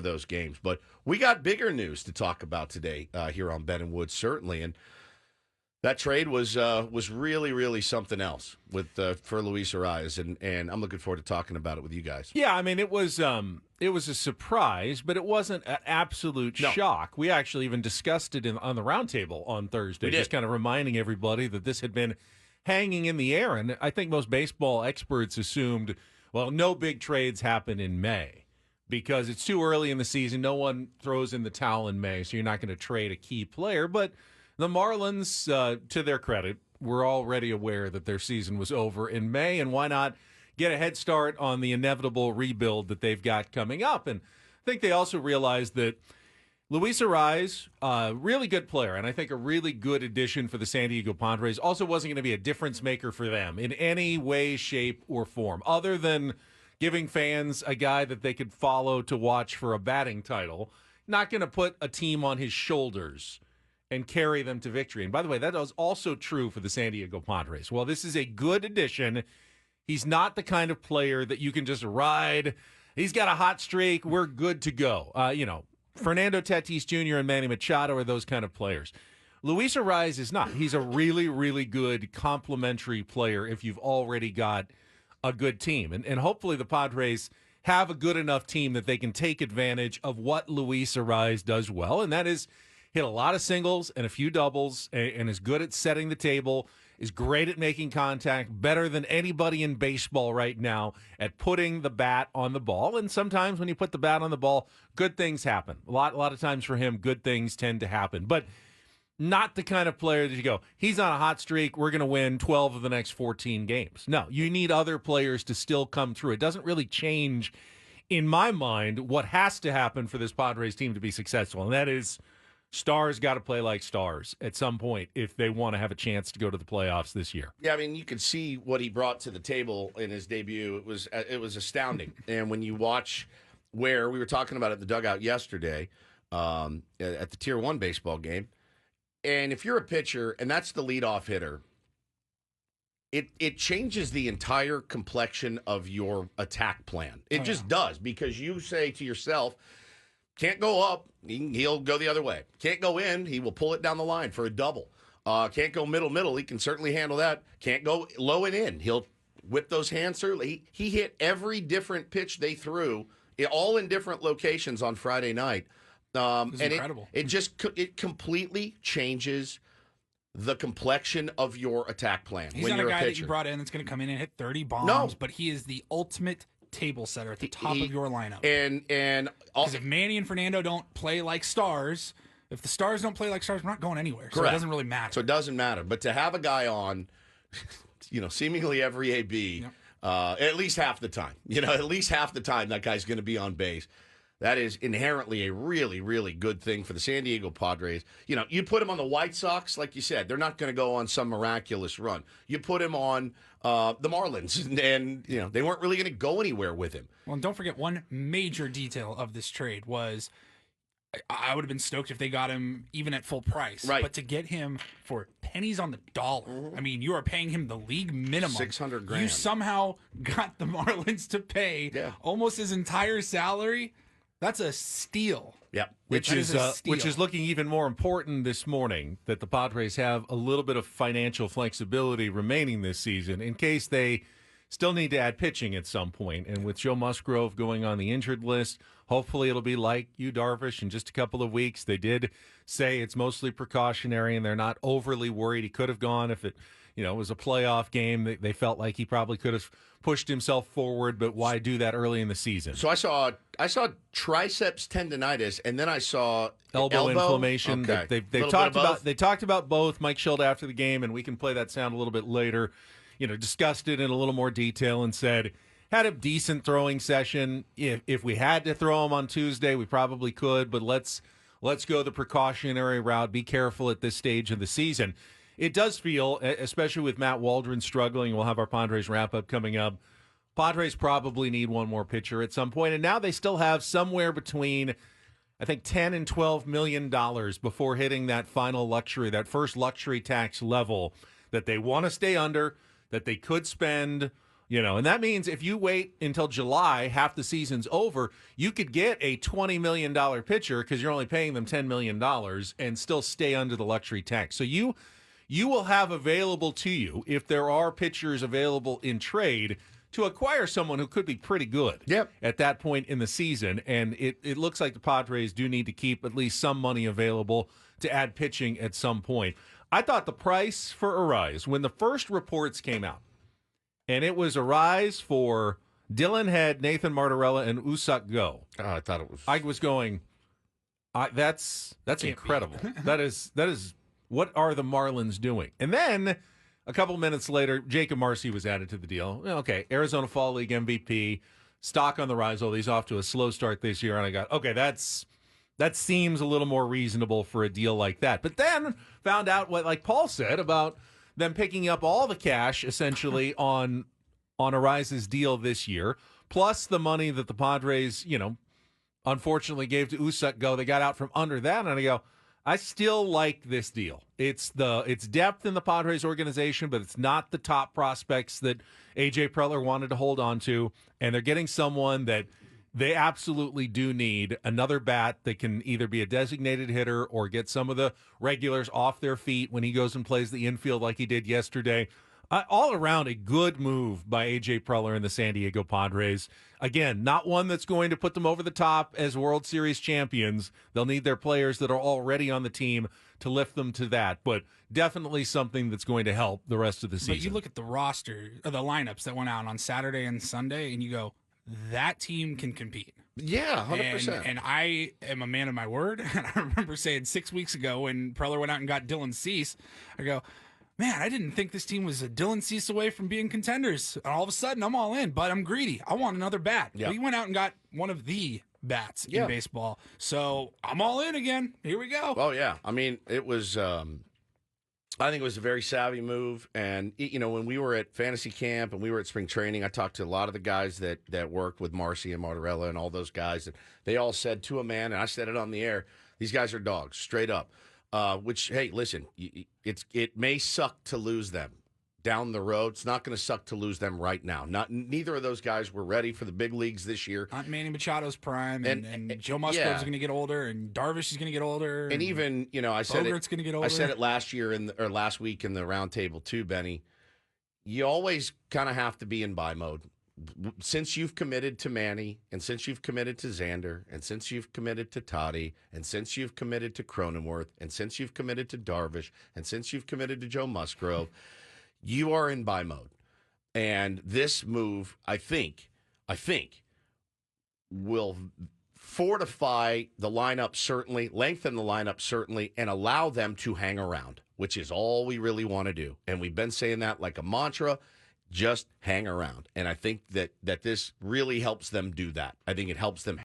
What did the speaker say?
those games. But we got bigger news to talk about today here on Ben and Woods, certainly. And that trade was really, really something else for Luis Arraez, and I'm looking forward to talking about it with you guys. Yeah, I mean, it was a surprise, but it wasn't an absolute shock. We actually even discussed it on the roundtable on Thursday, just kind of reminding everybody that this had been hanging in the air. And I think most baseball experts assumed, well, no big trades happen in May because it's too early in the season. No one throws in the towel in May, so you're not going to trade a key player. But the Marlins, to their credit, were already aware that their season was over in May, and why not get a head start on the inevitable rebuild that they've got coming up? And I think they also realized that Luis Arraez, really good player, and I think a really good addition for the San Diego Padres, also wasn't going to be a difference maker for them in any way, shape, or form, other than giving fans a guy that they could follow to watch for a batting title. Not going to put a team on his shoulders and carry them to victory. And by the way, that was also true for the San Diego Padres. Well, this is a good addition. He's not the kind of player that you can just ride. He's got a hot streak. We're good to go. Fernando Tatis Jr. and Manny Machado are those kind of players. Luis Arraez is not. He's a really, really good complementary player if you've already got a good team. And hopefully the Padres have a good enough team that they can take advantage of what Luis Arraez does well, and that is hit a lot of singles and a few doubles, and is good at setting the table, is great at making contact, better than anybody in baseball right now at putting the bat on the ball. And sometimes when you put the bat on the ball, good things happen. A lot of times for him, good things tend to happen. But not the kind of player that you go, he's on a hot streak, we're going to win 12 of the next 14 games. No, you need other players to still come through. It doesn't really change, in my mind, what has to happen for this Padres team to be successful, and that is stars got to play like stars at some point if they want to have a chance to go to the playoffs this year. Yeah, I mean, you could see what he brought to the table in his debut. It was astounding. And when you watch where we were talking about it in the dugout yesterday at the Tier 1 baseball game, and if you're a pitcher and that's the leadoff hitter, it changes the entire complexion of your attack plan. It just does, because you say to yourself, can't go up, he'll go the other way. Can't go in, he will pull it down the line for a double. Can't go middle, he can certainly handle that. Can't go low and in, he'll whip those hands through. He hit every different pitch they threw, all in different locations on Friday night. And incredible. It completely changes the complexion of your attack plan. He's not a guy that you brought in that's going to come in and hit 30 bombs, but he is the ultimate table setter at the top of your lineup. And because if Manny and Fernando don't play like stars, if the stars don't play like stars, we're not going anywhere. So correct. It doesn't really matter. So it doesn't matter. But to have a guy on, seemingly every AB, at least half the time, that guy's going to be on base. That is inherently a really, really good thing for the San Diego Padres. You put him on the White Sox, like you said, they're not going to go on some miraculous run. You put him on the Marlins, and they weren't really going to go anywhere with him. Well, and don't forget, one major detail of this trade was I would have been stoked if they got him even at full price. Right. But to get him for pennies on the dollar, I mean, you are paying him the league minimum. $600,000. You somehow got the Marlins to pay almost his entire salary. That's a steal. Yep. Which is looking even more important this morning, that the Padres have a little bit of financial flexibility remaining this season in case they still need to add pitching at some point. And with Joe Musgrove going on the injured list, hopefully it'll be like Yu Darvish in just a couple of weeks. They did say it's mostly precautionary and they're not overly worried. He could have gone if it was a playoff game. They felt like he probably could have pushed himself forward, but why do that early in the season? So I saw triceps tendonitis, and then I saw elbow inflammation. Okay. They talked about both. Mike Schild after the game, and we can play that sound a little bit later. Discussed it in a little more detail and said had a decent throwing session. If we had to throw him on Tuesday, we probably could, but let's go the precautionary route. Be careful at this stage of the season. It does feel, especially with Matt Waldron struggling, we'll have our Padres wrap-up coming up, Padres probably need one more pitcher at some point, and now they still have somewhere between, I think, $10 and $12 million before hitting that first luxury tax level that they want to stay under, that they could spend And that means if you wait until July, half the season's over, you could get a $20 million pitcher because you're only paying them $10 million and still stay under the luxury tax. So you will have available to you, if there are pitchers available in trade, to acquire someone who could be pretty good at that point in the season. And it looks like the Padres do need to keep at least some money available to add pitching at some point. I thought the price for Arraez, when the first reports came out, and it was Arraez for Dylan Head, Nathan Martorella, and Usak Go. Oh, I thought it was. I was going, that's incredible. that is what are the Marlins doing? And then a couple minutes later, Jacob Marcy was added to the deal. Okay, Arizona Fall League MVP, stock on the rise. Although he's off to a slow start this year, and I got that seems a little more reasonable for a deal like that. But then found out what, like Paul said, about them picking up all the cash essentially on Arraez's deal this year, plus the money that the Padres, unfortunately gave to Usak Go. They got out from under that, and I go, I still like this deal. It's depth in the Padres organization, but it's not the top prospects that A.J. Preller wanted to hold on to, and they're getting someone that they absolutely do need, another bat that can either be a designated hitter or get some of the regulars off their feet when he goes and plays the infield like he did yesterday. All around, a good move by A.J. Preller and the San Diego Padres. Again, not one that's going to put them over the top as World Series champions. They'll need their players that are already on the team to lift them to that, but definitely something that's going to help the rest of the season. But you look at the roster, or the lineups that went out on Saturday and Sunday, and you go, that team can compete. Yeah, 100%. And I am a man of my word. And I remember saying 6 weeks ago when Preller went out and got Dylan Cease, I go, man, I didn't think this team was a Dylan Cease away from being contenders. And all of a sudden, I'm all in, but I'm greedy. I want another bat. Yeah. We went out and got one of the bats in baseball. So I'm all in again. Here we go. Oh, yeah. I mean, it was I think it was a very savvy move. And, when we were at fantasy camp and we were at spring training, I talked to a lot of the guys that worked with Marcy and Martorella and all those guys. And they all said to a man, and I said it on the air, these guys are dogs, straight up. Which, hey, listen, it may suck to lose them down the road. It's not going to suck to lose them right now. Neither of those guys were ready for the big leagues this year. Not Manny Machado's prime, and Joe Musgrove's going to get older, and Darvish is going to get older, and even I said Bogart's going to get older. I said it last week in the roundtable too, Benny. You always kind of have to be in buy mode. Since you've committed to Manny, and since you've committed to Xander, and since you've committed to Toddy, and since you've committed to Cronenworth, and since you've committed to Darvish, and since you've committed to Joe Musgrove, you are in buy mode. And this move, I think, will fortify the lineup certainly, lengthen the lineup certainly, and allow them to hang around, which is all we really want to do. And we've been saying that like a mantra. Just hang around. And I think that this really helps them do that. I think it helps them